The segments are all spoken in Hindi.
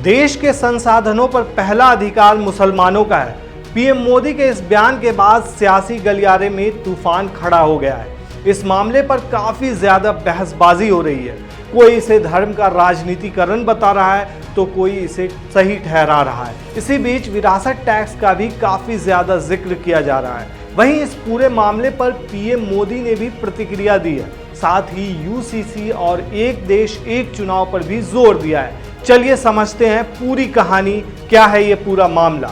देश के संसाधनों पर पहला अधिकार मुसलमानों का है। पीएम मोदी के इस बयान के बाद सियासी गलियारे में तूफान खड़ा हो गया है। इस मामले पर काफी ज्यादा बहसबाजी हो रही है। कोई इसे धर्म का राजनीतिकरण बता रहा है तो कोई इसे सही ठहरा रहा है। इसी बीच विरासत टैक्स का भी काफी ज्यादा जिक्र किया जा रहा है। वहीं इस पूरे मामले पर पीएम मोदी ने भी प्रतिक्रिया दी है। साथ ही यूसीसी और एक देश एक चुनाव पर भी जोर दिया है। चलिए समझते हैं पूरी कहानी, क्या है ये पूरा मामला।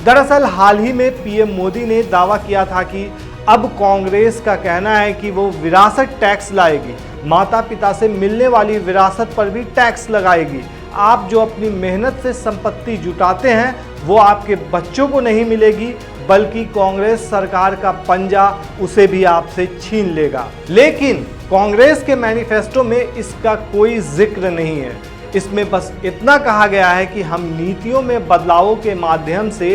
दरअसल हाल ही में पीएम मोदी ने दावा किया था कि अब कांग्रेस का कहना है कि वो विरासत टैक्स लाएगी, माता पिता से मिलने वाली विरासत पर भी टैक्स लगाएगी। आप जो अपनी मेहनत से संपत्ति जुटाते हैं वो आपके बच्चों को नहीं मिलेगी, बल्कि कांग्रेस सरकार का पंजा उसे भी आपसे छीन लेगा। लेकिन कांग्रेस के मैनिफेस्टो में इसका कोई जिक्र नहीं है। इसमें बस इतना कहा गया है कि हम नीतियों में बदलावों के माध्यम से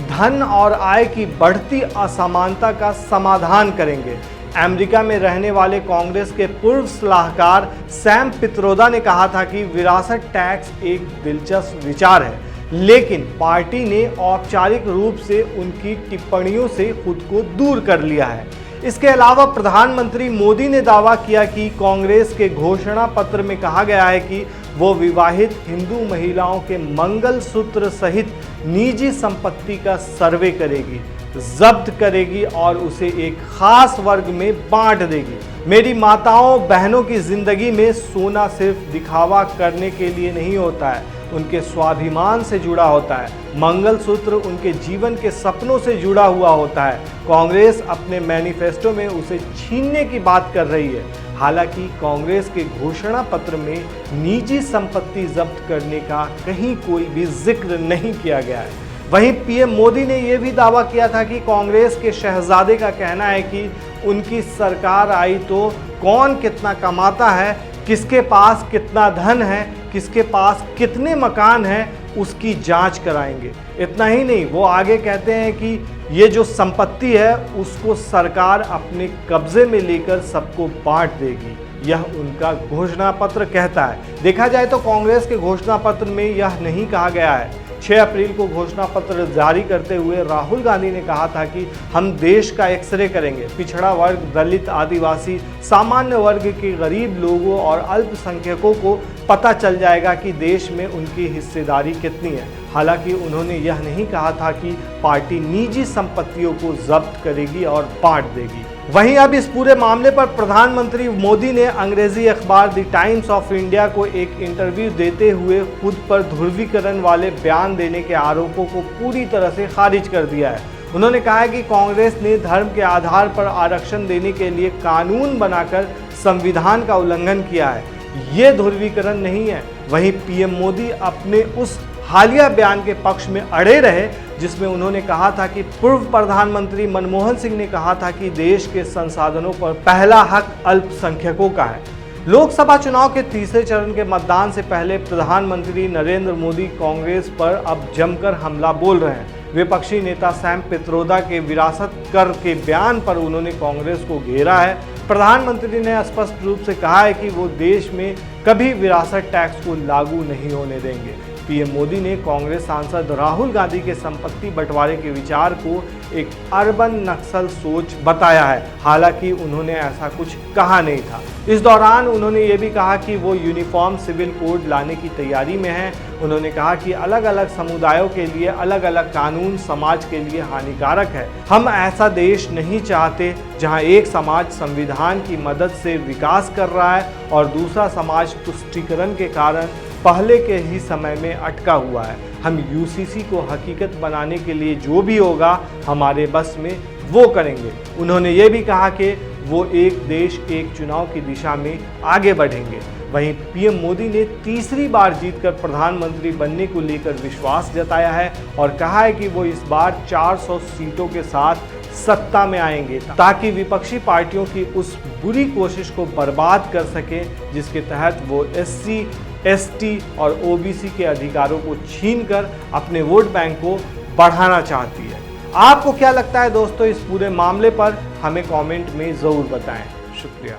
धन और आय की बढ़ती असमानता का समाधान करेंगे। अमेरिका में रहने वाले कांग्रेस के पूर्व सलाहकार सैम पित्रोदा ने कहा था कि विरासत टैक्स एक दिलचस्प विचार है, लेकिन पार्टी ने औपचारिक रूप से उनकी टिप्पणियों से खुद को दूर कर लिया है। इसके अलावा प्रधानमंत्री मोदी ने दावा किया कि कांग्रेस के घोषणा पत्र में कहा गया है कि वो विवाहित हिंदू महिलाओं के मंगलसूत्र सहित निजी संपत्ति का सर्वे करेगी, जब्त करेगी और उसे एक खास वर्ग में बांट देगी। मेरी माताओं बहनों की जिंदगी में सोना सिर्फ दिखावा करने के लिए नहीं होता है, उनके स्वाभिमान से जुड़ा होता है। मंगलसूत्र उनके जीवन के सपनों से जुड़ा हुआ होता है। कांग्रेस अपने मैनिफेस्टो में उसे छीनने की बात कर रही है। हालांकि कांग्रेस के घोषणा पत्र में निजी संपत्ति जब्त करने का कहीं कोई भी जिक्र नहीं किया गया है। वहीं पीएम मोदी ने यह भी दावा किया था कि कांग्रेस के शहजादे का कहना है कि उनकी सरकार आई तो कौन कितना कमाता है, किसके पास कितना धन है, किसके पास कितने मकान हैं, उसकी जांच कराएंगे। इतना ही नहीं, वो आगे कहते हैं कि ये जो संपत्ति है उसको सरकार अपने कब्जे में लेकर सबको बांट देगी। यह उनका घोषणा पत्र कहता है। देखा जाए तो कांग्रेस के घोषणा पत्र में यह नहीं कहा गया है। 6 अप्रैल को घोषणा पत्र जारी करते हुए राहुल गांधी ने कहा था कि हम देश का एक्सरे करेंगे। पिछड़ा वर्ग, दलित, आदिवासी, सामान्य वर्ग के गरीब लोगों और अल्पसंख्यकों को पता चल जाएगा कि देश में उनकी हिस्सेदारी कितनी है। हालांकि उन्होंने यह नहीं कहा था कि पार्टी निजी संपत्तियों को जब्त करेगी और बांट देगी। वहीं अब इस पूरे मामले पर प्रधानमंत्री मोदी ने अंग्रेजी अखबार द टाइम्स ऑफ इंडिया को एक इंटरव्यू देते हुए खुद पर ध्रुवीकरण वाले बयान देने के आरोपों को पूरी तरह से खारिज कर दिया है। उन्होंने कहा है कि कांग्रेस ने धर्म के आधार पर आरक्षण देने के लिए कानून बनाकर संविधान का उल्लंघन किया है। ये ध्रुवीकरण नहीं है। वहीं पीएम मोदी अपने उस हालिया बयान के पक्ष में अड़े रहे जिसमें उन्होंने कहा था कि पूर्व प्रधानमंत्री मनमोहन सिंह ने कहा था कि देश के संसाधनों पर पहला हक अल्पसंख्यकों का है। लोकसभा चुनाव के तीसरे चरण के मतदान से पहले प्रधानमंत्री नरेंद्र मोदी कांग्रेस पर अब जमकर हमला बोल रहे हैं। विपक्षी नेता सैम पित्रोदा के विरासत कर के बयान पर उन्होंने कांग्रेस को घेरा है। प्रधानमंत्री ने स्पष्ट रूप से कहा है कि वो देश में कभी विरासत टैक्स को लागू नहीं होने देंगे। पीएम मोदी ने कांग्रेस सांसद राहुल गांधी के संपत्ति बंटवारे के विचार को एक अर्बन नक्सल सोच बताया है। हालांकि उन्होंने ऐसा कुछ कहा नहीं था। इस दौरान उन्होंने ये भी कहा कि वो यूनिफॉर्म सिविल कोड लाने की तैयारी में है। उन्होंने कहा कि अलग अलग समुदायों के लिए अलग अलग कानून समाज के लिए हानिकारक है। हम ऐसा देश नहीं चाहते जहां एक समाज संविधान की मदद से विकास कर रहा है और दूसरा समाज तुष्टीकरण के कारण पहले के ही समय में अटका हुआ है। हम यूसीसी को हकीकत बनाने के लिए जो भी होगा हमारे बस में वो करेंगे। उन्होंने ये भी कहा कि वो एक देश एक चुनाव की दिशा में आगे बढ़ेंगे। वहीं पीएम मोदी ने तीसरी बार जीतकर प्रधानमंत्री बनने को लेकर विश्वास जताया है और कहा है कि वो इस बार 400 सीटों के साथ सत्ता में आएंगे ताकि विपक्षी पार्टियों की उस बुरी कोशिश को बर्बाद कर सकें जिसके तहत वो SC, ST और OBC के अधिकारों को छीनकर अपने वोट बैंक को बढ़ाना चाहती है। आपको क्या लगता है दोस्तों इस पूरे मामले पर? हमें कमेंट में ज़रूर बताएं। शुक्रिया।